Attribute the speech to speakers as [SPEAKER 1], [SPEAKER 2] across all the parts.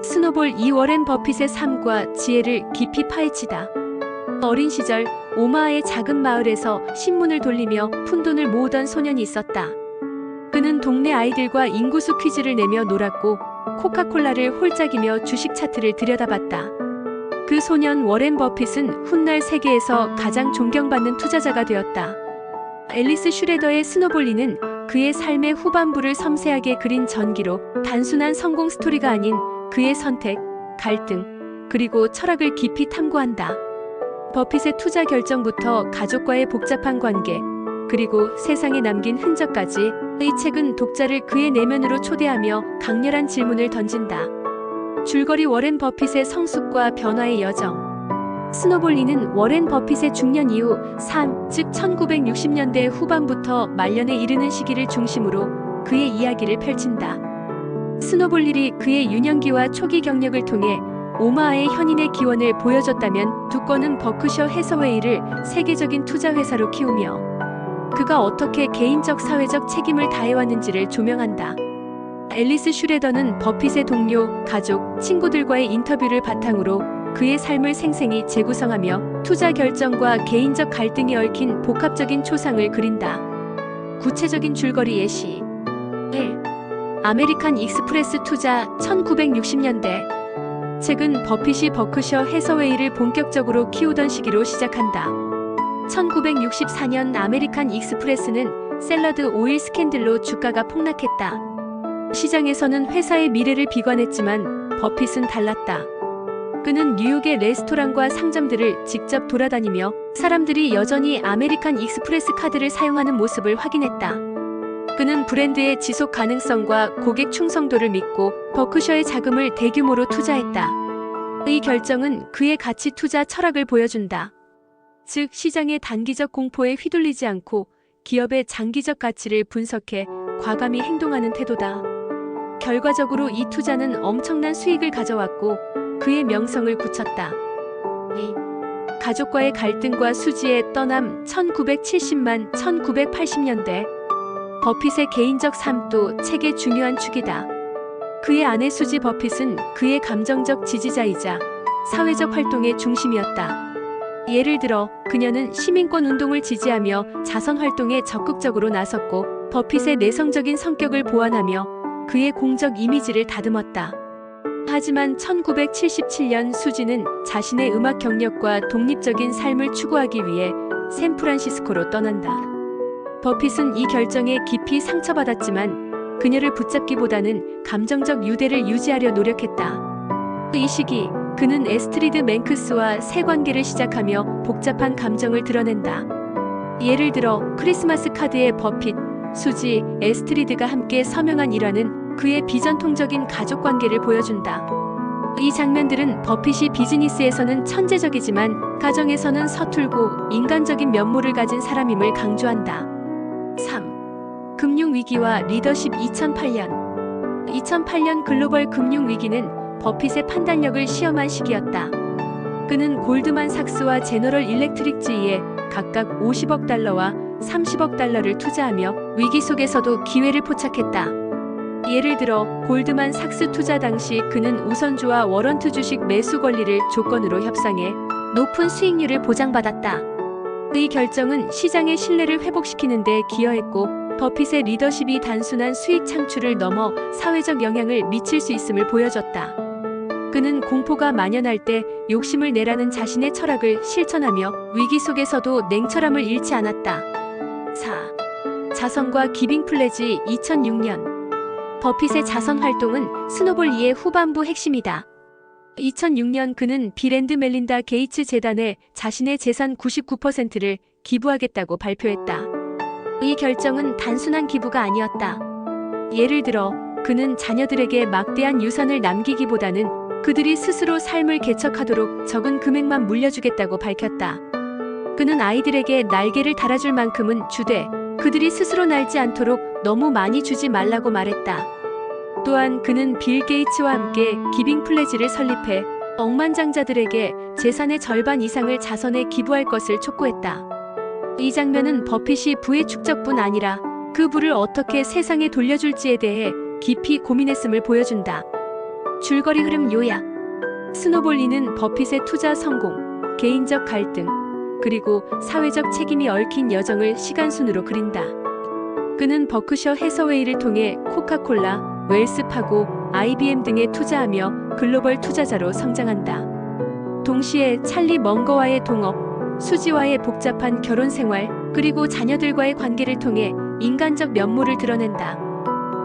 [SPEAKER 1] 스노볼 이 워렌 버핏의 삶과 지혜를 깊이 파헤치다. 어린 시절 오마하의 작은 마을에서 신문을 돌리며 푼돈을 모으던 소년이 있었다. 그는 동네 아이들과 인구수 퀴즈를 내며 놀았고 코카콜라를 홀짝이며 주식 차트를 들여다봤다. 그 소년 워렌 버핏은 훗날 세계에서 가장 존경받는 투자자가 되었다. 앨리스 슈레더의 스노볼리는 그의 삶의 후반부를 섬세하게 그린 전기로 단순한 성공 스토리가 아닌 그의 선택, 갈등, 그리고 철학을 깊이 탐구한다. 버핏의 투자 결정부터 가족과의 복잡한 관계, 그리고 세상에 남긴 흔적까지 이 책은 독자를 그의 내면으로 초대하며 강렬한 질문을 던진다. 줄거리 워렌 버핏의 성숙과 변화의 여정. 스노볼리는 워렌 버핏의 중년 이후 즉 1960년대 후반부터 말년에 이르는 시기를 중심으로 그의 이야기를 펼친다. 스노볼리이 그의 유년기와 초기 경력을 통해 오마하의 현인의 기원을 보여줬다면 두권은 버크셔 해서웨이를 세계적인 투자 회사로 키우며 그가 어떻게 개인적 사회적 책임을 다해왔는지를 조명한다. 앨리스 슈레더는 버핏의 동료, 가족, 친구들과의 인터뷰를 바탕으로 그의 삶을 생생히 재구성하며 투자 결정과 개인적 갈등이 얽힌 복합적인 초상을 그린다. 구체적인 줄거리 예시. 1. 아메리칸 익스프레스 투자 1960년대. 책은 버핏이 버크셔 해서웨이를 본격적으로 키우던 시기로 시작한다. 1964년 아메리칸 익스프레스는 샐러드 오일 스캔들로 주가가 폭락했다. 시장에서는 회사의 미래를 비관했지만 버핏은 달랐다. 그는 뉴욕의 레스토랑과 상점들을 직접 돌아다니며 사람들이 여전히 아메리칸 익스프레스 카드를 사용하는 모습을 확인했다. 그는 브랜드의 지속 가능성과 고객 충성도를 믿고 버크셔의 자금을 대규모로 투자했다. 이 결정은 그의 가치 투자 철학을 보여준다. 즉, 시장의 단기적 공포에 휘둘리지 않고 기업의 장기적 가치를 분석해 과감히 행동하는 태도다. 결과적으로 이 투자는 엄청난 수익을 가져왔고 그의 명성을 굳혔다. 2. 가족과의 갈등과 수지의 떠남 1980년대. 버핏의 개인적 삶도 책의 중요한 축이다. 그의 아내 수지 버핏은 그의 감정적 지지자이자 사회적 활동의 중심이었다. 예를 들어 그녀는 시민권 운동을 지지하며 자선 활동에 적극적으로 나섰고 버핏의 내성적인 성격을 보완하며 그의 공적 이미지를 다듬었다. 하지만 1977년 수지는 자신의 음악 경력과 독립적인 삶을 추구하기 위해 샌프란시스코로 떠난다. 버핏은 이 결정에 깊이 상처받았지만 그녀를 붙잡기보다는 감정적 유대를 유지하려 노력했다. 이 시기 그는 에스트리드 맨크스와 새 관계를 시작하며 복잡한 감정을 드러낸다. 예를 들어 크리스마스 카드에 버핏, 수지, 에스트리드가 함께 서명한 일화는 그의 비전통적인 가족 관계를 보여준다. 이 장면들은 버핏이 비즈니스에서는 천재적이지만 가정에서는 서툴고 인간적인 면모를 가진 사람임을 강조한다. 3. 금융위기와 리더십 2008년 글로벌 금융위기는 버핏의 판단력을 시험한 시기였다. 그는 골드만삭스와 제너럴 일렉트릭즈에 각각 50억 달러와 30억 달러를 투자하며 위기 속에서도 기회를 포착했다. 예를 들어 골드만삭스 투자 당시 그는 우선주와 워런트 주식 매수 권리를 조건으로 협상해 높은 수익률을 보장받았다. 이 결정은 시장의 신뢰를 회복시키는 데 기여했고 버핏의 리더십이 단순한 수익 창출을 넘어 사회적 영향을 미칠 수 있음을 보여줬다. 그는 공포가 만연할 때 욕심을 내라는 자신의 철학을 실천하며 위기 속에서도 냉철함을 잃지 않았다. 4. 자선과 기빙 플래지 2006년. 버핏의 자선 활동은 스노볼 2의 후반부 핵심이다. 2006년 그는 빌 앤드 멜린다 게이츠 재단에 자신의 재산 99%를 기부하겠다고 발표했다. 이 결정은 단순한 기부가 아니었다. 예를 들어 그는 자녀들에게 막대한 유산을 남기기보다는 그들이 스스로 삶을 개척하도록 적은 금액만 물려주겠다고 밝혔다. 그는 아이들에게 날개를 달아줄 만큼은 주되 그들이 스스로 날지 않도록 너무 많이 주지 말라고 말했다. 또한 그는 빌 게이츠와 함께 기빙 플래지를 설립해 억만장자들에게 재산의 절반 이상을 자선에 기부할 것을 촉구했다. 이 장면은 버핏이 부의 축적뿐 아니라 그 부를 어떻게 세상에 돌려줄지에 대해 깊이 고민했음을 보여준다. 줄거리 흐름 요약. 스노볼리는 버핏의 투자 성공, 개인적 갈등, 그리고 사회적 책임이 얽힌 여정을 시간순으로 그린다. 그는 버크셔 해서웨이를 통해 코카콜라, 웰스파고, IBM 등에 투자하며 글로벌 투자자로 성장한다. 동시에 찰리 멍거와의 동업, 수지와의 복잡한 결혼 생활, 그리고 자녀들과의 관계를 통해 인간적 면모를 드러낸다.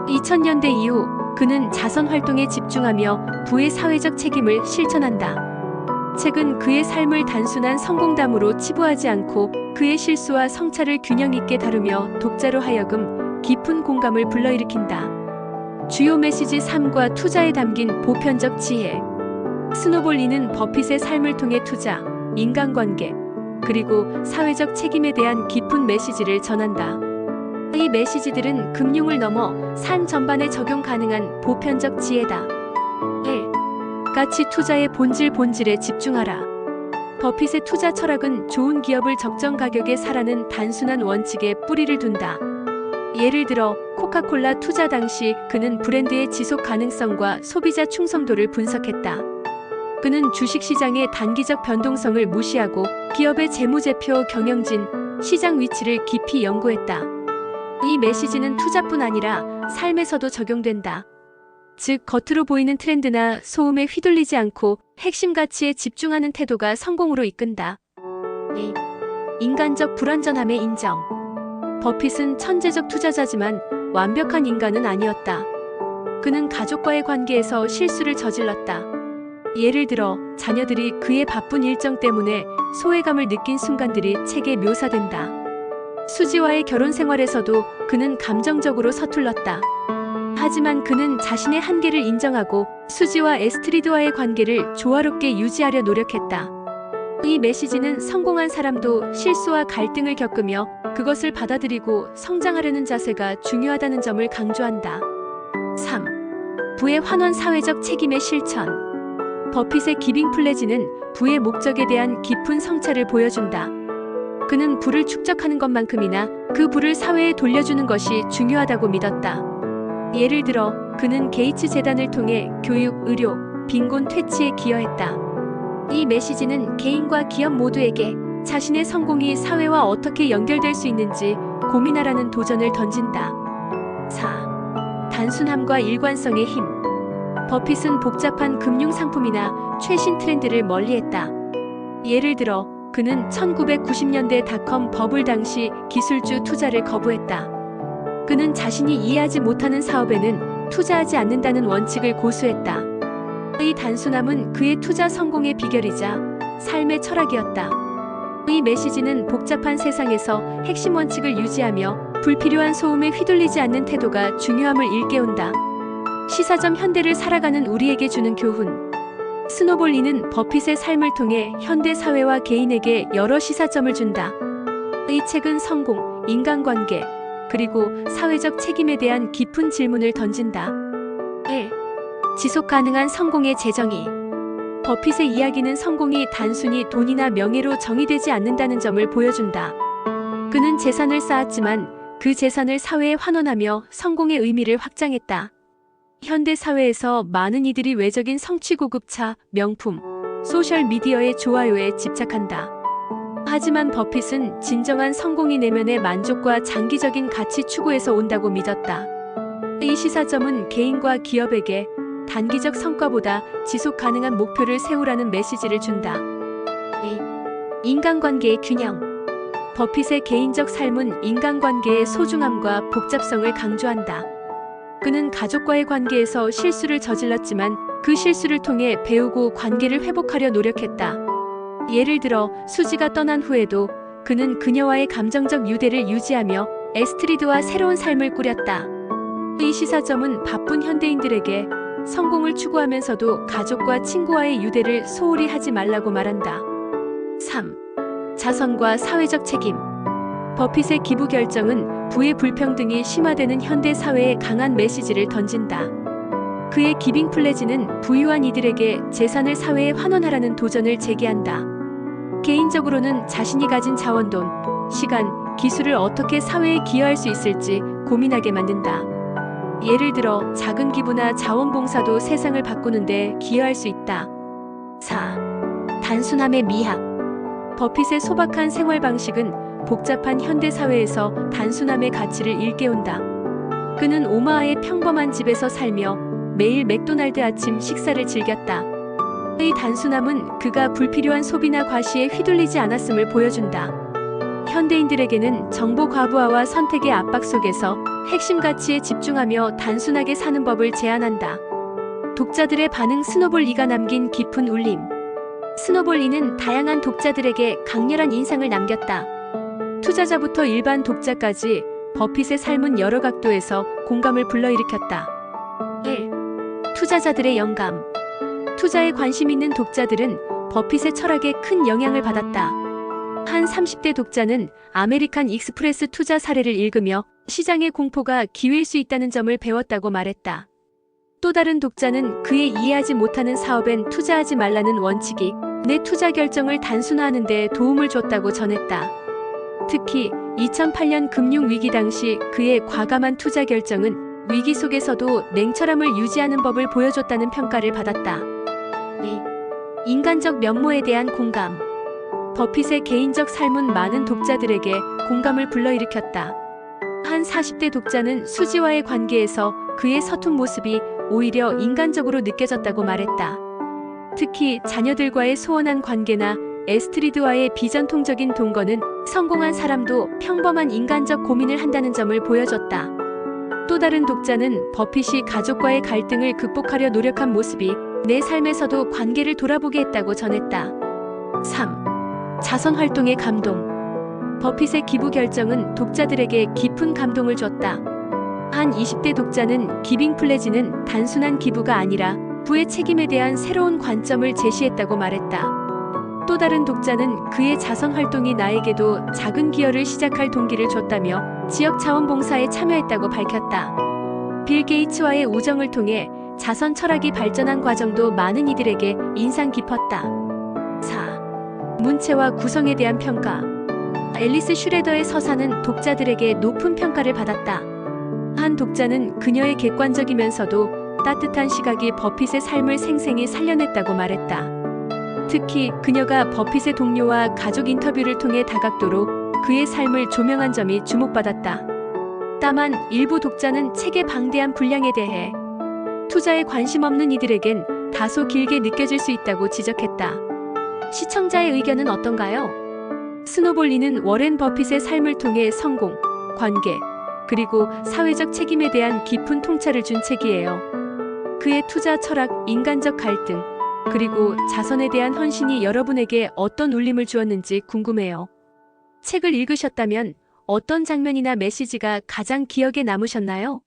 [SPEAKER 1] 2000년대 이후 그는 자선 활동에 집중하며 부의 사회적 책임을 실천한다. 책은 그의 삶을 단순한 성공담으로 치부하지 않고 그의 실수와 성찰을 균형 있게 다루며 독자로 하여금 깊은 공감을 불러일으킨다. 주요 메시지 3과 투자에 담긴 보편적 지혜. 스노볼리는 버핏의 삶을 통해 투자, 인간관계, 그리고 사회적 책임에 대한 깊은 메시지를 전한다. 이 메시지들은 금융을 넘어 삶 전반에 적용 가능한 보편적 지혜다. 1. 가치 투자의 본질에 집중하라. 버핏의 투자 철학은 좋은 기업을 적정 가격에 사라는 단순한 원칙에 뿌리를 둔다. 예를 들어 코카콜라 투자 당시 그는 브랜드의 지속 가능성과 소비자 충성도를 분석했다. 그는 주식시장의 단기적 변동성을 무시하고 기업의 재무제표, 경영진, 시장 위치를 깊이 연구했다. 이 메시지는 투자뿐 아니라 삶에서도 적용된다. 즉, 겉으로 보이는 트렌드나 소음에 휘둘리지 않고 핵심 가치에 집중하는 태도가 성공으로 이끈다. 2. 인간적 불완전함의 인정. 버핏은 천재적 투자자지만 완벽한 인간은 아니었다. 그는 가족과의 관계에서 실수를 저질렀다. 예를 들어 자녀들이 그의 바쁜 일정 때문에 소외감을 느낀 순간들이 책에 묘사된다. 수지와의 결혼 생활에서도 그는 감정적으로 서툴렀다. 하지만 그는 자신의 한계를 인정하고 수지와 에스트리드와의 관계를 조화롭게 유지하려 노력했다. 이 메시지는 성공한 사람도 실수와 갈등을 겪으며 그것을 받아들이고 성장하려는 자세가 중요하다는 점을 강조한다. 3. 부의 환원 사회적 책임의 실천. 버핏의 기빙 플래지는 부의 목적에 대한 깊은 성찰을 보여준다. 그는 부를 축적하는 것만큼이나 그 부를 사회에 돌려주는 것이 중요하다고 믿었다. 예를 들어 그는 게이츠 재단을 통해 교육, 의료, 빈곤 퇴치에 기여했다. 이 메시지는 개인과 기업 모두에게 자신의 성공이 사회와 어떻게 연결될 수 있는지 고민하라는 도전을 던진다. 4. 단순함과 일관성의 힘. 버핏은 복잡한 금융 상품이나 최신 트렌드를 멀리했다. 예를 들어 그는 1990년대 닷컴 버블 당시 기술주 투자를 거부했다. 그는 자신이 이해하지 못하는 사업에는 투자하지 않는다는 원칙을 고수했다. 이 단순함은 그의 투자 성공의 비결이자 삶의 철학이었다. 이 메시지는 복잡한 세상에서 핵심 원칙을 유지하며 불필요한 소음에 휘둘리지 않는 태도가 중요함을 일깨운다. 시사점 현대를 살아가는 우리에게 주는 교훈. 스노볼리는 버핏의 삶을 통해 현대 사회와 개인에게 여러 시사점을 준다. 이 책은 성공, 인간관계, 그리고 사회적 책임에 대한 깊은 질문을 던진다. 1. 지속 가능한 성공의 재정의. 버핏의 이야기는 성공이 단순히 돈이나 명예로 정의되지 않는다는 점을 보여준다. 그는 재산을 쌓았지만 그 재산을 사회에 환원하며 성공의 의미를 확장했다. 현대 사회에서 많은 이들이 외적인 성취, 고급차, 명품, 소셜미디어의 좋아요에 집착한다. 하지만 버핏은 진정한 성공이 내면의 만족과 장기적인 가치 추구에서 온다고 믿었다. 이 시사점은 개인과 기업에게 단기적 성과보다 지속 가능한 목표를 세우라는 메시지를 준다. 2. 인간관계의 균형. 버핏의 개인적 삶은 인간관계의 소중함과 복잡성을 강조한다. 그는 가족과의 관계에서 실수를 저질렀지만 그 실수를 통해 배우고 관계를 회복하려 노력했다. 예를 들어 수지가 떠난 후에도 그는 그녀와의 감정적 유대를 유지하며 에스트리드와 새로운 삶을 꾸렸다. 이 시사점은 바쁜 현대인들에게 성공을 추구하면서도 가족과 친구와의 유대를 소홀히 하지 말라고 말한다. 3. 자선과 사회적 책임. 버핏의 기부 결정은 부의 불평등이 심화되는 현대 사회에 강한 메시지를 던진다. 그의 기빙 플래지는 부유한 이들에게 재산을 사회에 환원하라는 도전을 제기한다. 개인적으로는 자신이 가진 자원, 시간, 기술을 어떻게 사회에 기여할 수 있을지 고민하게 만든다. 예를 들어 작은 기부나 자원봉사도 세상을 바꾸는데 기여할 수 있다. 4. 단순함의 미학. 버핏의 소박한 생활 방식은 복잡한 현대 사회에서 단순함의 가치를 일깨운다. 그는 오마하의 평범한 집에서 살며 매일 맥도날드 아침 식사를 즐겼다. 이 단순함은 그가 불필요한 소비나 과시에 휘둘리지 않았음을 보여준다. 현대인들에게는 정보 과부하와 선택의 압박 속에서 핵심 가치에 집중하며 단순하게 사는 법을 제안한다. 독자들의 반응. 스노볼 이가 남긴 깊은 울림. 스노볼 이는 다양한 독자들에게 강렬한 인상을 남겼다. 투자자부터 일반 독자까지 버핏의 삶은 여러 각도에서 공감을 불러일으켰다. 1. 투자자들의 영감. 투자에 관심 있는 독자들은 버핏의 철학에 큰 영향을 받았다. 한 30대 독자는 아메리칸 익스프레스 투자 사례를 읽으며 시장의 공포가 기회일 수 있다는 점을 배웠다고 말했다. 또 다른 독자는 그의 이해하지 못하는 사업엔 투자하지 말라는 원칙이 내 투자 결정을 단순화하는 데 도움을 줬다고 전했다. 특히 2008년 금융위기 당시 그의 과감한 투자 결정은 위기 속에서도 냉철함을 유지하는 법을 보여줬다는 평가를 받았다. 2. 인간적 면모에 대한 공감. 버핏의 개인적 삶은 많은 독자들에게 공감을 불러일으켰다. 한 40대 독자는 수지와의 관계에서 그의 서툰 모습이 오히려 인간적으로 느껴졌다고 말했다. 특히 자녀들과의 소원한 관계나 에스트리드와의 비전통적인 동거는 성공한 사람도 평범한 인간적 고민을 한다는 점을 보여줬다. 또 다른 독자는 버핏이 가족과의 갈등을 극복하려 노력한 모습이 내 삶에서도 관계를 돌아보게 했다고 전했다. 3. 자선활동의 감동. 버핏의 기부 결정은 독자들에게 깊은 감동을 줬다. 한 20대 독자는 기빙 플래지는 단순한 기부가 아니라 부의 책임에 대한 새로운 관점을 제시했다고 말했다. 또 다른 독자는 그의 자선활동이 나에게도 작은 기여를 시작할 동기를 줬다며 지역 자원봉사에 참여했다고 밝혔다. 빌 게이츠와의 우정을 통해 자선 철학이 발전한 과정도 많은 이들에게 인상 깊었다. 4. 문체와 구성에 대한 평가. 앨리스 슈레더의 서사는 독자들에게 높은 평가를 받았다. 한 독자는 그녀의 객관적이면서도 따뜻한 시각이 버핏의 삶을 생생히 살려냈다고 말했다. 특히 그녀가 버핏의 동료와 가족 인터뷰를 통해 다각도로 그의 삶을 조명한 점이 주목받았다. 다만 일부 독자는 책의 방대한 분량에 대해 투자에 관심 없는 이들에겐 다소 길게 느껴질 수 있다고 지적했다. 시청자의 의견은 어떤가요? 스노볼리는 워렌 버핏의 삶을 통해 성공, 관계, 그리고 사회적 책임에 대한 깊은 통찰을 준 책이에요. 그의 투자 철학, 인간적 갈등, 그리고 자선에 대한 헌신이 여러분에게 어떤 울림을 주었는지 궁금해요. 책을 읽으셨다면 어떤 장면이나 메시지가 가장 기억에 남으셨나요?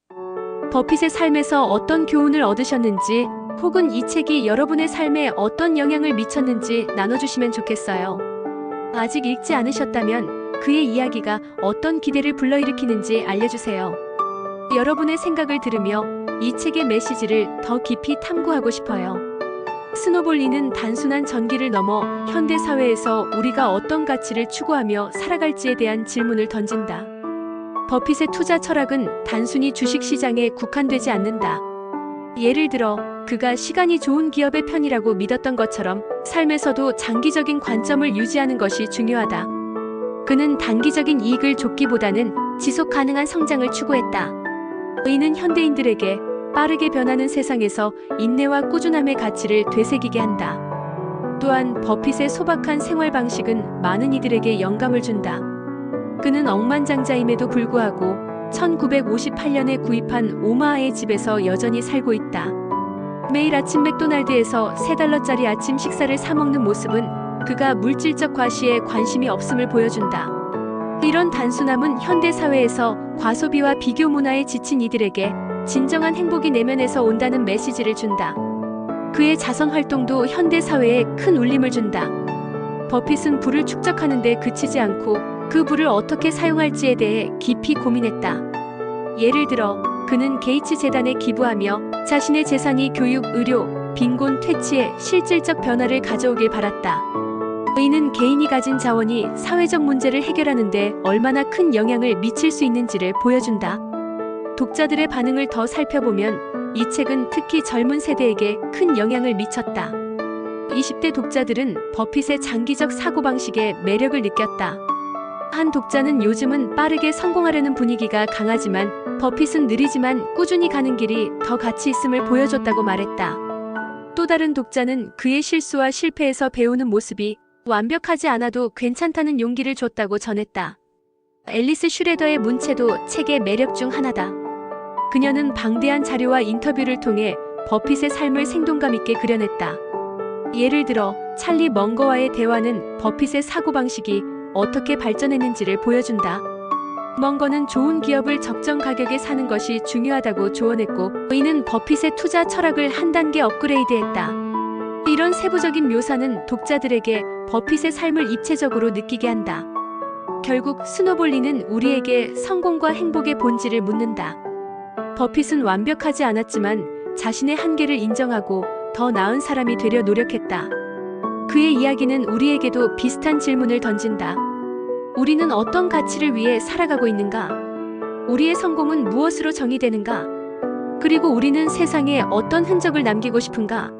[SPEAKER 1] 버핏의 삶에서 어떤 교훈을 얻으셨는지, 혹은 이 책이 여러분의 삶에 어떤 영향을 미쳤는지 나눠주시면 좋겠어요. 아직 읽지 않으셨다면 그의 이야기가 어떤 기대를 불러일으키는지 알려주세요. 여러분의 생각을 들으며 이 책의 메시지를 더 깊이 탐구하고 싶어요. 스노볼리는 단순한 전기를 넘어 현대 사회에서 우리가 어떤 가치를 추구하며 살아갈지에 대한 질문을 던진다. 버핏의 투자 철학은 단순히 주식시장에 국한되지 않는다. 예를 들어 그가 시간이 좋은 기업의 편이라고 믿었던 것처럼 삶에서도 장기적인 관점을 유지하는 것이 중요하다. 그는 단기적인 이익을 쫓기보다는 지속 가능한 성장을 추구했다. 이는 현대인들에게 빠르게 변하는 세상에서 인내와 꾸준함의 가치를 되새기게 한다. 또한 버핏의 소박한 생활 방식은 많은 이들에게 영감을 준다. 그는 억만장자임에도 불구하고 1958년에 구입한 오마하의 집에서 여전히 살고 있다. 매일 아침 맥도날드에서 $3짜리 아침 식사를 사 먹는 모습은 그가 물질적 과시에 관심이 없음을 보여준다. 이런 단순함은 현대 사회에서 과소비와 비교 문화에 지친 이들에게 진정한 행복이 내면에서 온다는 메시지를 준다. 그의 자선 활동도 현대 사회에 큰 울림을 준다. 버핏은 부를 축적하는 데 그치지 않고 그 부를 어떻게 사용할지에 대해 깊이 고민했다. 예를 들어 그는 게이츠 재단에 기부하며 자신의 재산이 교육, 의료, 빈곤 퇴치에 실질적 변화를 가져오길 바랐다. 이는 개인이 가진 자원이 사회적 문제를 해결하는 데 얼마나 큰 영향을 미칠 수 있는지를 보여준다. 독자들의 반응을 더 살펴보면 이 책은 특히 젊은 세대에게 큰 영향을 미쳤다. 20대 독자들은 버핏의 장기적 사고방식에 매력을 느꼈다. 한 독자는 요즘은 빠르게 성공하려는 분위기가 강하지만 버핏은 느리지만 꾸준히 가는 길이 더 가치 있음을 보여줬다고 말했다. 또 다른 독자는 그의 실수와 실패에서 배우는 모습이 완벽하지 않아도 괜찮다는 용기를 줬다고 전했다. 앨리스 슈레더의 문체도 책의 매력 중 하나다. 그녀는 방대한 자료와 인터뷰를 통해 버핏의 삶을 생동감 있게 그려냈다. 예를 들어 찰리 멍거와의 대화는 버핏의 사고방식이 어떻게 발전했는지를 보여준다. 멍거는 좋은 기업을 적정 가격에 사는 것이 중요하다고 조언했고, 이는 버핏의 투자 철학을 한 단계 업그레이드했다. 이런 세부적인 묘사는 독자들에게 버핏의 삶을 입체적으로 느끼게 한다. 결국 스노볼리는 우리에게 성공과 행복의 본질을 묻는다. 버핏은 완벽하지 않았지만 자신의 한계를 인정하고 더 나은 사람이 되려 노력했다. 그의 이야기는 우리에게도 비슷한 질문을 던진다. 우리는 어떤 가치를 위해 살아가고 있는가? 우리의 성공은 무엇으로 정의되는가? 그리고 우리는 세상에 어떤 흔적을 남기고 싶은가?